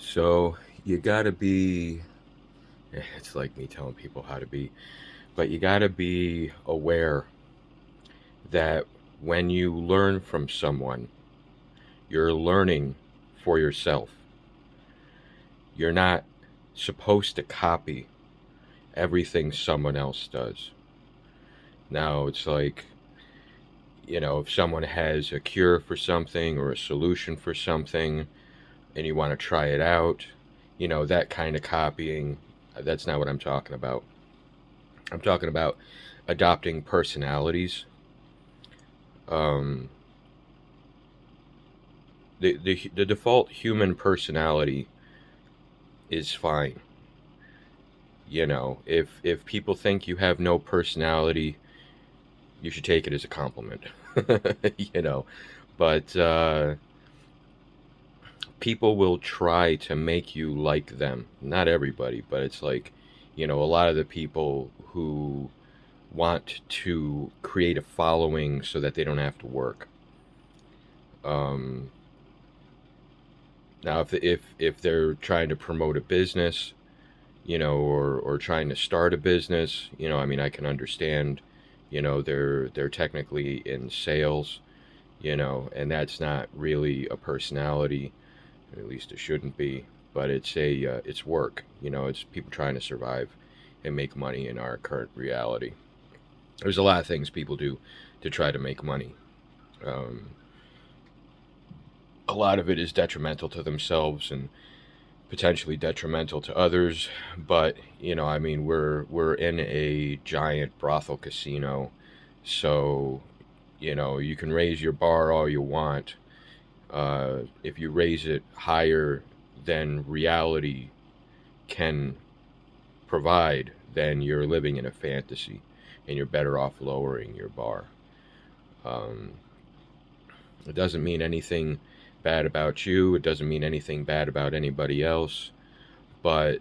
So you gotta be, it's like me telling people how to be, but you gotta be aware that when you learn from someone, you're learning for yourself. You're not supposed to copy everything someone else does. Now, it's like, if someone has a cure for something or a solution for something and you want to try it out, that kind of copying, that's not what I'm talking about. I'm talking about adopting personalities. Um, the default human personality is fine. If people think you have no personality, you should take it as a compliment. you know, but people will try to make you like them. Not everybody, but it's like, a lot of the people who want to create a following so that they don't have to work. Um, Now, if they're trying to promote a business, or trying to start a business, I mean, I can understand, they're technically in sales, and that's not really a personality, at least it shouldn't be, but it's work, it's people trying to survive and make money in our current reality. There's a lot of things people do to try to make money. Um, a lot of it is detrimental to themselves and potentially detrimental to others. But I mean, we're in a giant brothel casino, so you can raise your bar all you want. If you raise it higher than reality can provide, then you're living in a fantasy, and you're better off lowering your bar. Um, it doesn't mean anything bad about you. It doesn't mean anything bad about anybody else. But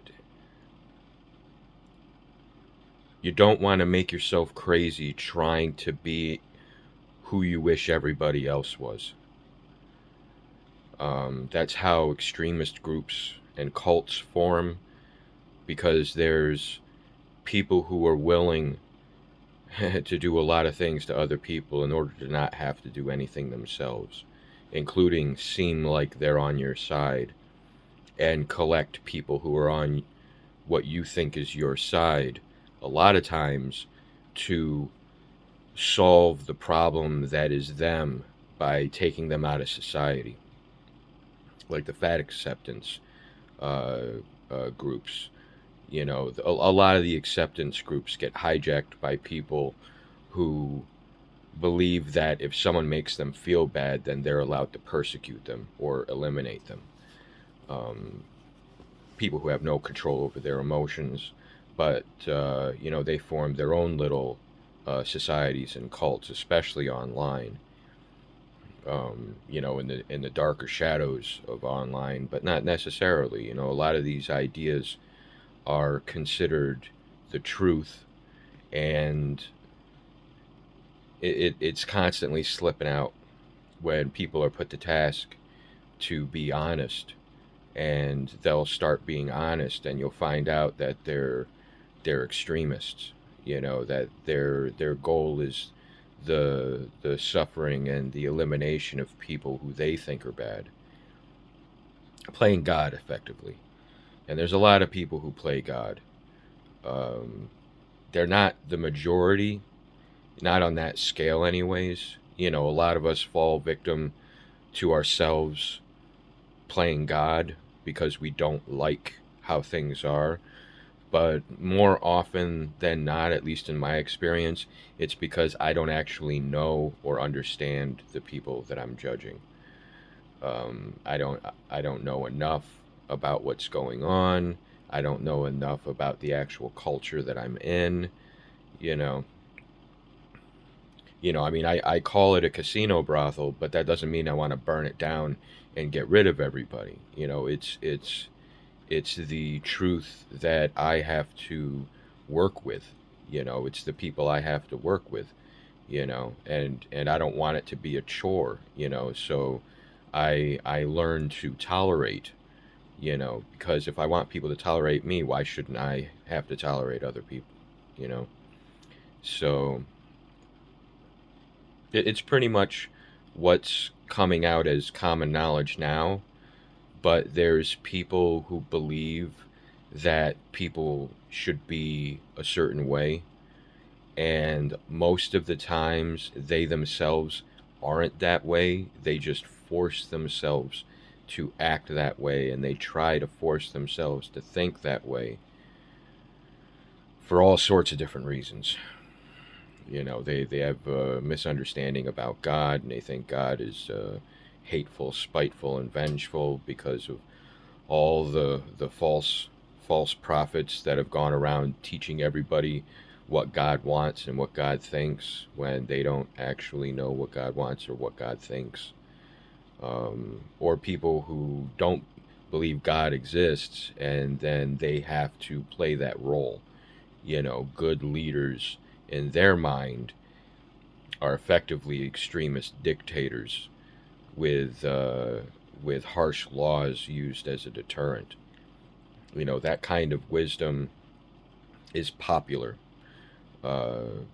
you don't want to make yourself crazy trying to be who you wish everybody else was. That's how extremist groups and cults form, because there's people who are willing to do a lot of things to other people in order to not have to do anything themselves, including seem like they're on your side and collect people who are on what you think is your side, a lot of times to solve the problem that is them by taking them out of society, like the fat acceptance uh, groups. A lot of the acceptance groups get hijacked by people who believe that if someone makes them feel bad, then they're allowed to persecute them or eliminate them. Um, People who have no control over their emotions, but they form their own little societies and cults, especially online. In the darker shadows of online, but not necessarily. A lot of these ideas are considered the truth, and it's constantly slipping out when people are put to task to be honest, and they'll start being honest, and you'll find out that they're extremists. That their goal is the suffering and the elimination of people who they think are bad, playing God effectively. And there's a lot of people who play God. Um, they're not the majority, not on that scale, anyways. A lot of us fall victim to ourselves playing God because we don't like how things are. But more often than not, at least in my experience, it's because I don't actually know or understand the people that I'm judging. I don't know enough about what's going on. I don't know enough about the actual culture that I'm in. You know, I mean, I call it a casino brothel, but that doesn't mean I want to burn it down and get rid of everybody. It's the truth that I have to work with. It's the people I have to work with. And I don't want it to be a chore. So I learn to tolerate, because if I want people to tolerate me, why shouldn't I have to tolerate other people, you know? So it's pretty much what's coming out as common knowledge now, but there's people who believe that people should be a certain way, and most of the times they themselves aren't that way. They just force themselves to act that way, and they try to force themselves to think that way for all sorts of different reasons. They have a misunderstanding about God, and they think God is hateful, spiteful, and vengeful because of all the false prophets that have gone around teaching everybody what God wants and what God thinks when they don't actually know what God wants or what God thinks. Or people who don't believe God exists, and then they have to play that role. Good leaders in their mind are effectively extremist dictators with harsh laws used as a deterrent. That kind of wisdom is popular uh,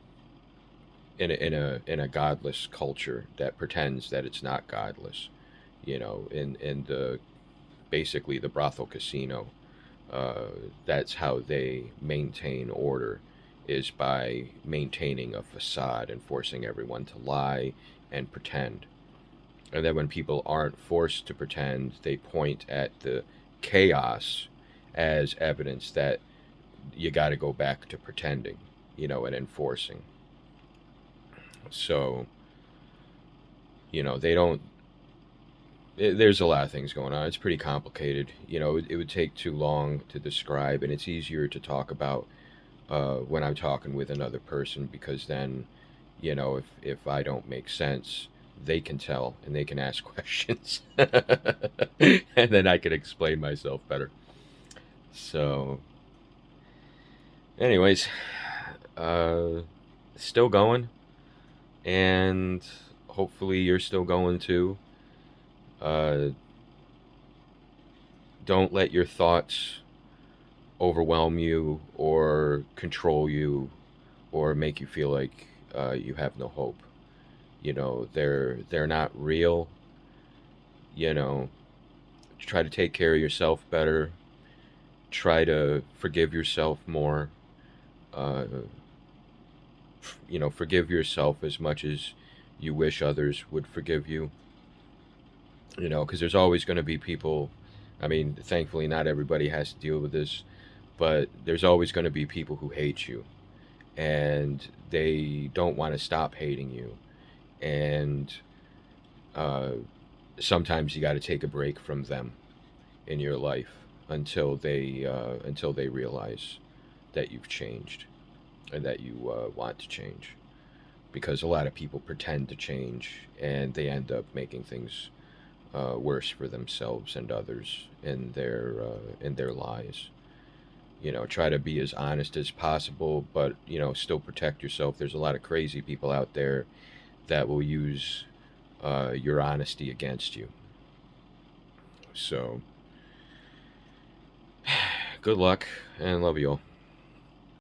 in a godless culture that pretends that it's not godless. In the basically the brothel casino, that's how they maintain order, is by maintaining a facade and forcing everyone to lie and pretend. And then when people aren't forced to pretend, they point at the chaos as evidence that you got to go back to pretending, and enforcing. So, they don't. There's a lot of things going on. It's pretty complicated. It would take too long to describe, and it's easier to talk about when I'm talking with another person, because then, if I don't make sense, they can tell and they can ask questions, and then I can explain myself better. So, anyways, uh, still going, and hopefully you're still going too. Uh, don't let your thoughts overwhelm you or control you or make you feel like you have no hope. They're not real. You know, try to take care of yourself better. Try to forgive yourself more. Uh, forgive yourself as much as you wish others would forgive you. Because there's always going to be people. I mean, thankfully, not everybody has to deal with this, but there's always going to be people who hate you, and they don't want to stop hating you. And uh, sometimes you got to take a break from them in your life until they realize that you've changed and that you want to change. Because a lot of people pretend to change, and they end up making things worse for themselves and others in their lives. Try to be as honest as possible, but still protect yourself. There's a lot of crazy people out there that will use your honesty against you. So, good luck and love you all.